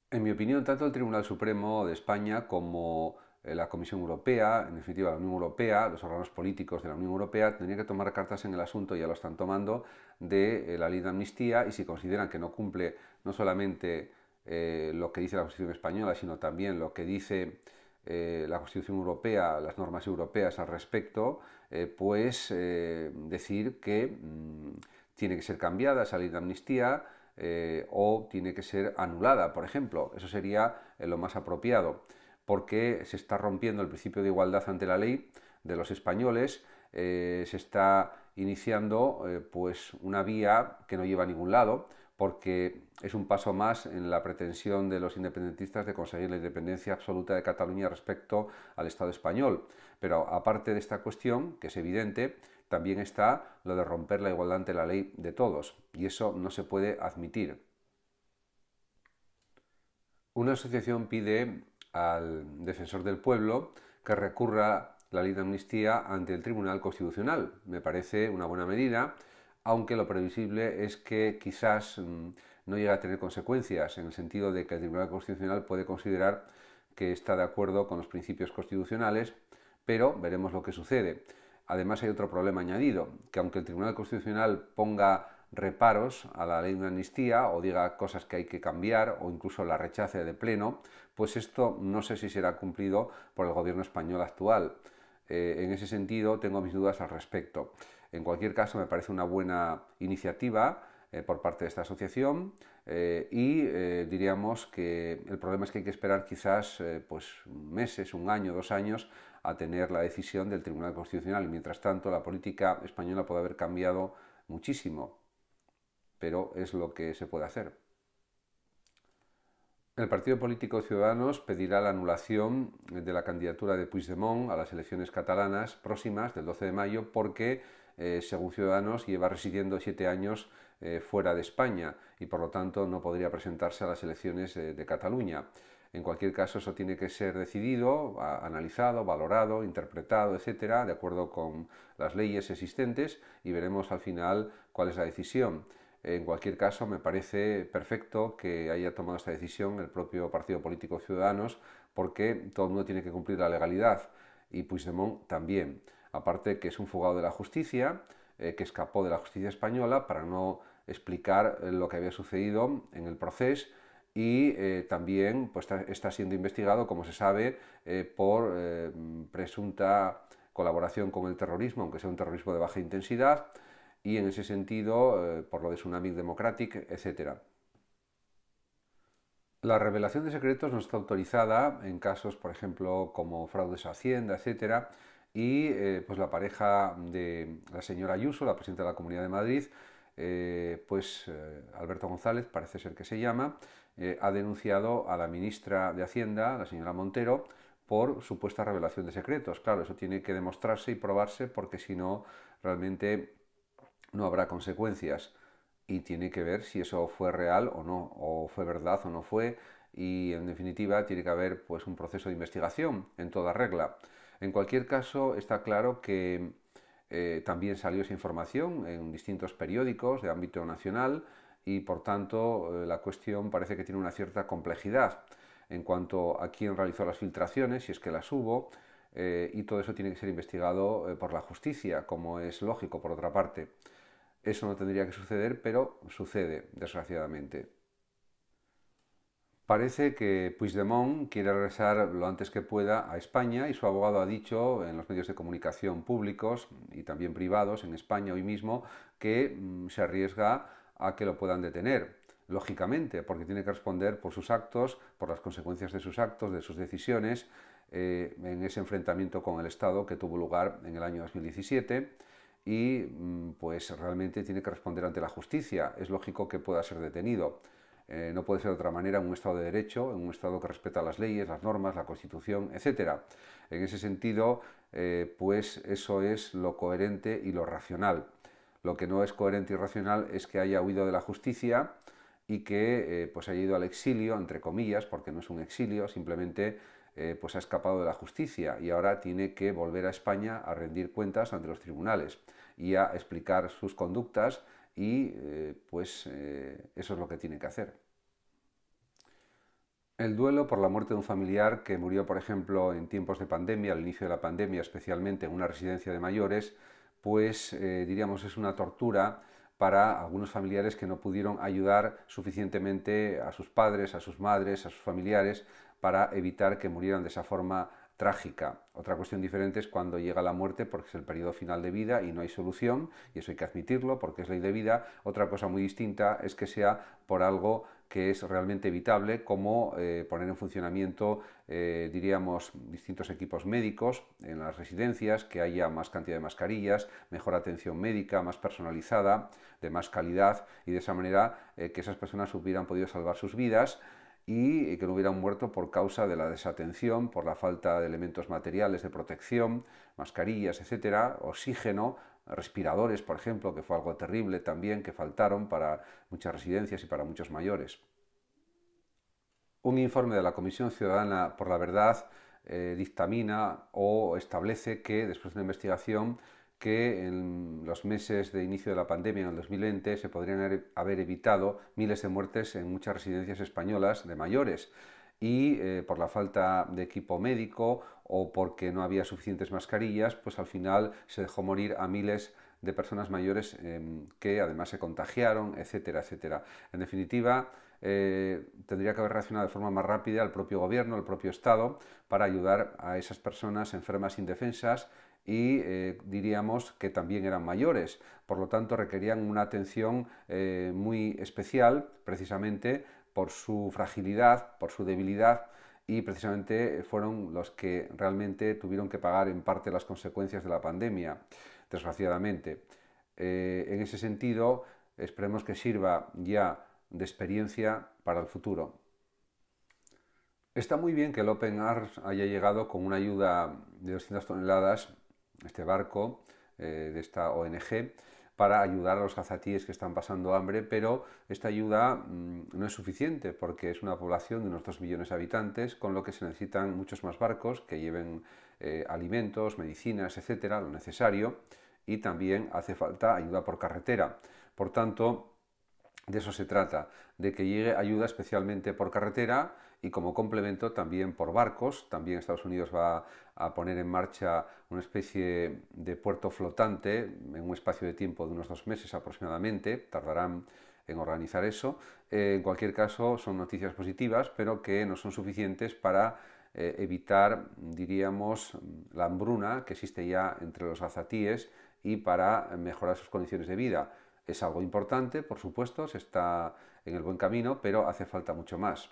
En mi opinión, tanto el Tribunal Supremo de España como la Comisión Europea, en definitiva la Unión Europea, los órganos políticos de la Unión Europea, tendrían que tomar cartas en el asunto, ya lo están tomando, de la ley de amnistía, y si consideran que no cumple no solamente lo que dice la Constitución española, sino también lo que dice la Constitución Europea, las normas europeas al respecto, pues decir que tiene que ser cambiada esa ley de amnistía, o tiene que ser anulada, por ejemplo. Eso sería lo más apropiado, porque se está rompiendo el principio de igualdad ante la ley de los españoles, se está iniciando pues una vía que no lleva a ningún lado, porque es un paso más en la pretensión de los independentistas de conseguir la independencia absoluta de Cataluña respecto al Estado español. Pero aparte de esta cuestión, que es evidente, también está lo de romper la igualdad ante la ley de todos, y eso no se puede admitir. Una asociación pide al defensor del pueblo que recurra la ley de amnistía ante el Tribunal Constitucional. Me parece una buena medida, aunque lo previsible es que quizás no llegue a tener consecuencias, en el sentido de que el Tribunal Constitucional puede considerar que está de acuerdo con los principios constitucionales, pero veremos lo que sucede. Además hay otro problema añadido, que aunque el Tribunal Constitucional ponga reparos a la ley de amnistía o diga cosas que hay que cambiar o incluso la rechace de pleno, pues esto no sé si será cumplido por el gobierno español actual. En ese sentido tengo mis dudas al respecto. En cualquier caso me parece una buena iniciativa por parte de esta asociación, y diríamos que el problema es que hay que esperar quizás pues meses, un año, 2 años a tener la decisión del Tribunal Constitucional, y mientras tanto la política española puede haber cambiado muchísimo, pero es lo que se puede hacer. El partido político Ciudadanos pedirá la anulación de la candidatura de Puigdemont a las elecciones catalanas próximas del 12 de mayo porque, según Ciudadanos, lleva residiendo 7 años fuera de España y por lo tanto no podría presentarse a las elecciones de Cataluña. En cualquier caso, eso tiene que ser decidido, analizado, valorado, interpretado, etcétera, de acuerdo con las leyes existentes, y veremos al final cuál es la decisión. En cualquier caso, me parece perfecto que haya tomado esta decisión el propio partido político Ciudadanos, porque todo el mundo tiene que cumplir la legalidad y Puigdemont también. Aparte que es un fugado de la justicia, que escapó de la justicia española para no explicar lo que había sucedido en el proceso, y también pues, está siendo investigado, como se sabe, por presunta colaboración con el terrorismo, aunque sea un terrorismo de baja intensidad, y en ese sentido por lo de Tsunami Democratic, etc. La revelación de secretos no está autorizada en casos, por ejemplo, como fraudes a Hacienda, etc. Y pues la pareja de la señora Ayuso, la presidenta de la Comunidad de Madrid, Alberto González, parece ser que se llama, ha denunciado a la ministra de Hacienda, la señora Montero, por supuesta revelación de secretos. Claro, eso tiene que demostrarse y probarse, porque si no, realmente no habrá consecuencias, y tiene que ver si eso fue real o no, o fue verdad o no fue, y en definitiva tiene que haber pues un proceso de investigación en toda regla. En cualquier caso, está claro que también salió esa información en distintos periódicos de ámbito nacional, y por tanto la cuestión parece que tiene una cierta complejidad en cuanto a quién realizó las filtraciones, si es que las hubo, y todo eso tiene que ser investigado por la justicia, como es lógico por otra parte. Eso no tendría que suceder, pero sucede, desgraciadamente. Parece que Puigdemont quiere regresar lo antes que pueda a España, y su abogado ha dicho en los medios de comunicación públicos y también privados en España hoy mismo que se arriesga a que lo puedan detener. Lógicamente, porque tiene que responder por sus actos, por las consecuencias de sus actos, de sus decisiones, en ese enfrentamiento con el Estado que tuvo lugar en el año 2017, y pues realmente tiene que responder ante la justicia. Es lógico que pueda ser detenido. No puede ser de otra manera en un Estado de Derecho, en un Estado que respeta las leyes, las normas, la Constitución, etc. En ese sentido, pues eso es lo coherente y lo racional. Lo que no es coherente y racional es que haya huido de la justicia y que pues haya ido al exilio, entre comillas, porque no es un exilio, simplemente pues ha escapado de la justicia y ahora tiene que volver a España a rendir cuentas ante los tribunales y a explicar sus conductas, y eso es lo que tiene que hacer. El duelo por la muerte de un familiar que murió, por ejemplo, en tiempos de pandemia, al inicio de la pandemia, especialmente en una residencia de mayores, pues diríamos es una tortura para algunos familiares que no pudieron ayudar suficientemente a sus padres, a sus madres, a sus familiares, para evitar que murieran de esa forma trágica. Otra cuestión diferente es cuando llega la muerte porque es el periodo final de vida y no hay solución, y eso hay que admitirlo porque es ley de vida. Otra cosa muy distinta es que sea por algo que es realmente evitable, como poner en funcionamiento, diríamos, distintos equipos médicos en las residencias, que haya más cantidad de mascarillas, mejor atención médica, más personalizada, de más calidad, y de esa manera que esas personas hubieran podido salvar sus vidas y que no hubieran muerto por causa de la desatención, por la falta de elementos materiales de protección, mascarillas, etcétera, oxígeno, respiradores, por ejemplo, que fue algo terrible también, que faltaron para muchas residencias y para muchos mayores. Un informe de la Comisión Ciudadana por la Verdad dictamina o establece que, después de una investigación, que en los meses de inicio de la pandemia, en el 2020, se podrían haber evitado miles de muertes en muchas residencias españolas de mayores, y por la falta de equipo médico o porque no había suficientes mascarillas, pues al final se dejó morir a miles de personas mayores que además se contagiaron, etcétera, etcétera. En definitiva, tendría que haber reaccionado de forma más rápida el propio gobierno, el propio Estado, para ayudar a esas personas enfermas indefensas y diríamos que también eran mayores, por lo tanto requerían una atención muy especial, precisamente por su fragilidad, por su debilidad, y precisamente fueron los que realmente tuvieron que pagar en parte las consecuencias de la pandemia, desgraciadamente. En ese sentido, esperemos que sirva ya de experiencia para el futuro. Está muy bien que el Open Arms haya llegado con una ayuda de 200 toneladas, este barco de esta ONG, para ayudar a los gazatíes que están pasando hambre, pero esta ayuda no es suficiente porque es una población de unos 2 millones de habitantes, con lo que se necesitan muchos más barcos que lleven alimentos, medicinas, etcétera, lo necesario, y también hace falta ayuda por carretera. Por tanto, de eso se trata, de que llegue ayuda especialmente por carretera y como complemento también por barcos. También Estados Unidos va a poner en marcha una especie de puerto flotante en un espacio de tiempo de unos 2 meses aproximadamente. Tardarán en organizar eso. En cualquier caso, son noticias positivas, pero que no son suficientes para evitar, diríamos, la hambruna que existe ya entre los gazatíes y para mejorar sus condiciones de vida. Es algo importante, por supuesto, se está en el buen camino, pero hace falta mucho más.